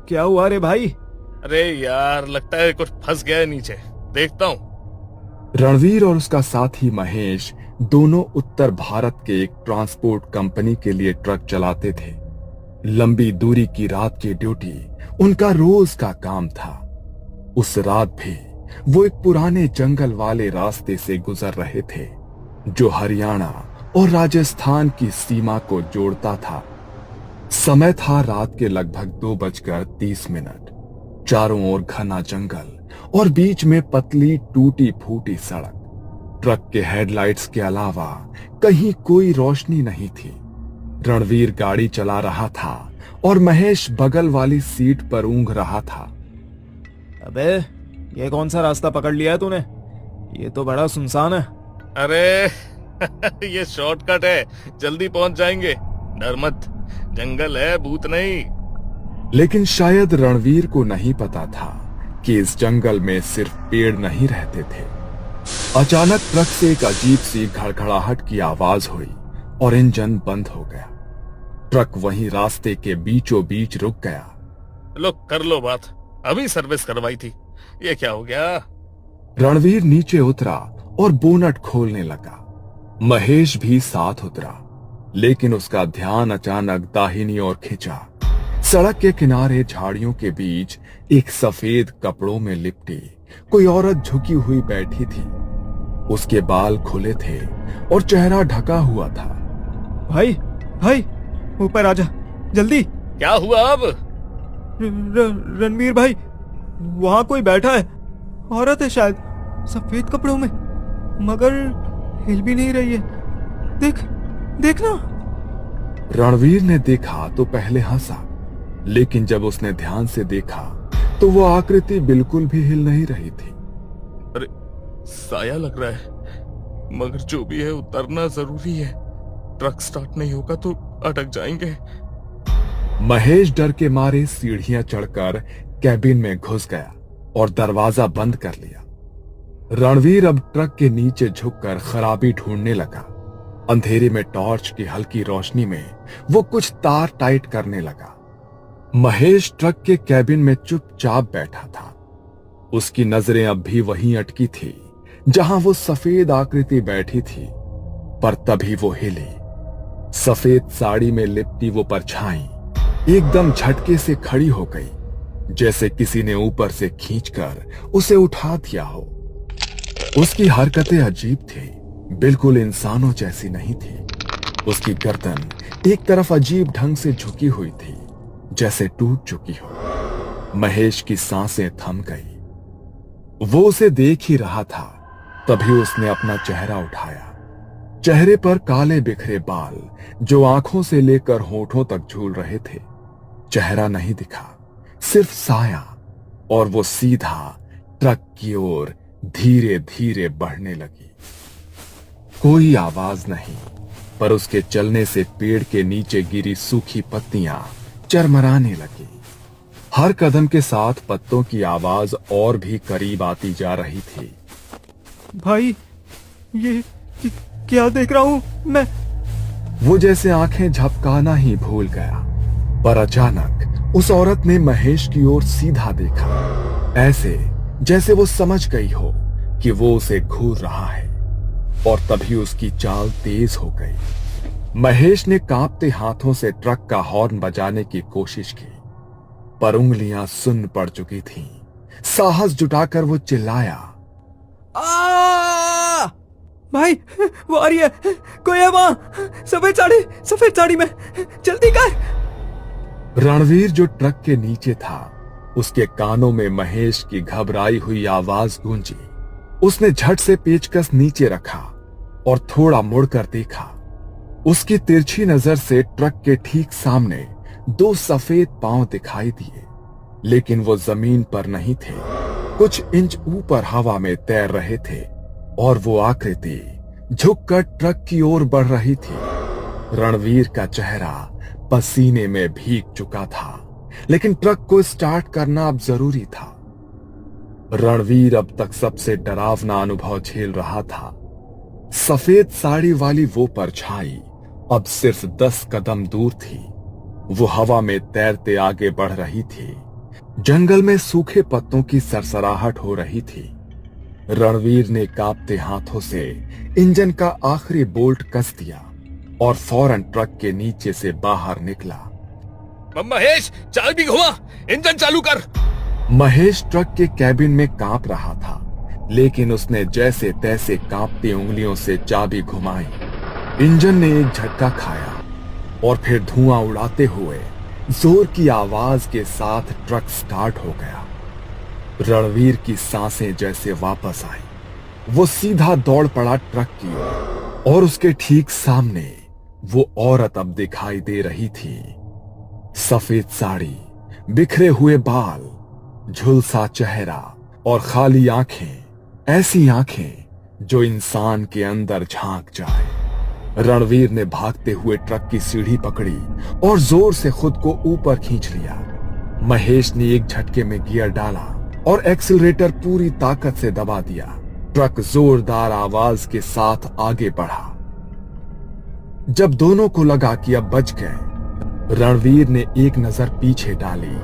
क्या हुआ रे भाई? अरे यार, लगता है कुछ फंस गया है नीचे, देखता हूँ। रणवीर और उसका साथी महेश दोनों उत्तर भारत के एक ट्रांसपोर्ट कंपनी के लिए ट्रक चलाते थे। लंबी दूरी की रात की ड्यूटी उनका रोज का काम था। उस रात भी वो एक पुराने जंगल वाले रास्ते से गुजर रहे थे जो हरियाणा और राजस्थान की सीमा को जोड़ता था। समय था रात के लगभग 2:30। चारों ओर घना जंगल और बीच में पतली टूटी फूटी सड़क। ट्रक के हेडलाइट्स के अलावा कहीं कोई रोशनी नहीं थी। रणवीर गाड़ी चला रहा था और महेश बगल वाली सीट पर ऊँघ रहा था। अबे, ये कौन सा रास्ता पकड़ लिया है तूने? ये तो बड़ा सुनसान है। अरे ये शॉर्टकट है, जल्दी पहुंच जाएंगे। डर मत, जंगल है, भूत नहीं। लेकिन शायद रणवीर को नहीं पता था कि इस जंगल में सिर्फ पेड़ नहीं रहते थे। अचानक ट्रक से एक अजीब सी घड़घड़ाहट की आवाज हुई और इंजन बंद हो गया। ट्रक वहीं रास्ते के बीचों बीच रुक गया। लो, कर लो बात, अभी सर्विस करवाई थी, ये क्या हो गया? रणवीर नीचे उतरा और बोनट खोलने लगा। महेश भी साथ उतरा, लेकिन उसका ध्यान अचानक दाहिनी ओर खिंचा। सड़क के किनारे झाड़ियों के बीच एक सफेद कपड़ों में लिपटी कोई औरत झुकी हुई बैठी थी। उसके बाल खुले थे और चेहरा ढका हुआ था। भाई भाई, ऊपर आजा जल्दी। क्या हुआ अब? रणवीर भाई, वहां कोई बैठा है। औरत है शायद, सफेद कपड़ों में, मगर हिल भी नहीं रही है। देख, देखना। रणवीर ने देखा तो पहले हंसा, लेकिन जब उसने ध्यान से देखा तो वो आकृति बिल्कुल भी हिल नहीं रही थी। अरे, साया लग रहा है, मगर जो भी है उतरना जरूरी है। ट्रक स्टार्ट नहीं होगा तो अटक जाएंगे। महेश डर के मारे सीढ़ियां चढ़कर कैबिन में घुस गया और दरवाजा बंद कर लिया। रणवीर अब ट्रक के नीचे झुककर खराबी ढूंढने लगा। अंधेरे में टॉर्च की हल्की रोशनी में वो कुछ तार टाइट करने लगा। महेश ट्रक के कैबिन में चुपचाप बैठा था। उसकी नजरें अब भी वहीं अटकी थी जहां वो सफेद आकृति बैठी थी। पर तभी वो हिली। सफेद साड़ी में लिपटी वो परछाई एकदम झटके से खड़ी हो गई, जैसे किसी ने ऊपर से खींचकर उसे उठा दिया हो। उसकी हरकतें अजीब थी, बिल्कुल इंसानों जैसी नहीं थी। उसकी गर्दन एक तरफ अजीब ढंग से झुकी हुई थी, जैसे टूट चुकी हो। महेश की सांसें थम गई। वो उसे देख ही रहा था, तभी उसने अपना चेहरा उठाया। चेहरे पर काले बिखरे बाल जो आंखों से लेकर होठों तक झूल रहे थे। चेहरा नहीं दिखा, सिर्फ साया, और वो सीधा ट्रक की ओर धीरे धीरे बढ़ने लगी। कोई आवाज नहीं, पर उसके चलने से पेड़ के नीचे गिरी सूखी पत्तियां चरमराने लगी। हर कदम के साथ पत्तों की आवाज और भी करीब आती जा रही थी। भाई, ये क्या देख रहा हूं मैं? वो जैसे आंखें झपकाना ही भूल गया, पर अचानक उस औरत ने महेश की ओर सीधा देखा, ऐसे जैसे वो समझ गई हो कि वो उसे घूर रहा है। और तभी उसकी चाल तेज हो गई। महेश ने कांपते हाथों से ट्रक का हॉर्न बजाने की कोशिश की, पर उंगलियां सुन्न पड़ चुकी थीं। साहस जुटाकर वो चिल्लाया, आ! भाई, वो आ रही है, कोई है वहां, सफेद साड़ी में, जल्दी कर। रणवीर जो ट्रक के नीचे था, उसके कानों में महेश की घबराई हुई आवाज गूंजी। उसने झट से पेचकस नीचे रखा और थोड़ा मुड़कर देखा। उसकी तिरछी नजर से ट्रक के ठीक सामने दो सफेद पांव दिखाई दिए, लेकिन वो जमीन पर नहीं थे, कुछ इंच ऊपर हवा में तैर रहे थे। और वो आकृति झुककर ट्रक की ओर बढ़ रही थी। रणवीर का चेहरा पसीने में भीग चुका था, लेकिन ट्रक को स्टार्ट करना अब जरूरी था। रणवीर अब तक सबसे डरावना अनुभव झेल रहा था। सफेद साड़ी वाली वो परछाई अब सिर्फ 10 कदम दूर थी। वो हवा में तैरते आगे बढ़ रही थी जंगल में सूखे पत्तों की सरसराहट हो रही थी। रणवीर ने कांपते हाथों से इंजन का आखिरी बोल्ट कस दिया और फौरन ट्रक के नीचे से बाहर निकला। महेश, चाबी घुमा, इंजन चालू कर। महेश ट्रक के कैबिन में कांप रहा था, लेकिन उसने जैसे तैसे कांपती उंगलियों से चाबी घुमाई। इंजन ने एक झटका खाया और फिर धुआं उड़ाते हुए जोर की आवाज के साथ ट्रक स्टार्ट हो गया। रणवीर की सांसें जैसे वापस आई। वो सीधा दौड़ पड़ा ट्रक की ओर और उसके ठीक सामने वो औरत अब दिखाई दे रही थी। सफेद साड़ी, बिखरे हुए बाल, झुलसा चेहरा और खाली आंखें, ऐसी आंखें जो इंसान के अंदर झांक जाए। रणवीर ने भागते हुए ट्रक की सीढ़ी पकड़ी और जोर से खुद को ऊपर खींच लिया। महेश ने एक झटके में गियर डाला और एक्सीलरेटर पूरी ताकत से दबा दिया। ट्रक जोरदार आवाज के साथ आगे बढ़ा। जब दोनों को लगा कि अब बच गए, रणवीर ने एक नजर पीछे डाली।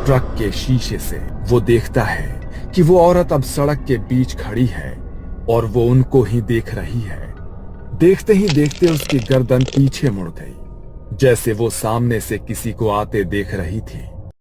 ट्रक के शीशे से वो देखता है कि वो औरत अब सड़क के बीच खड़ी है और वो उनको ही देख रही है। देखते ही देखते उसकी गर्दन पीछे मुड़ गई, जैसे वो सामने से किसी को आते देख रही थी।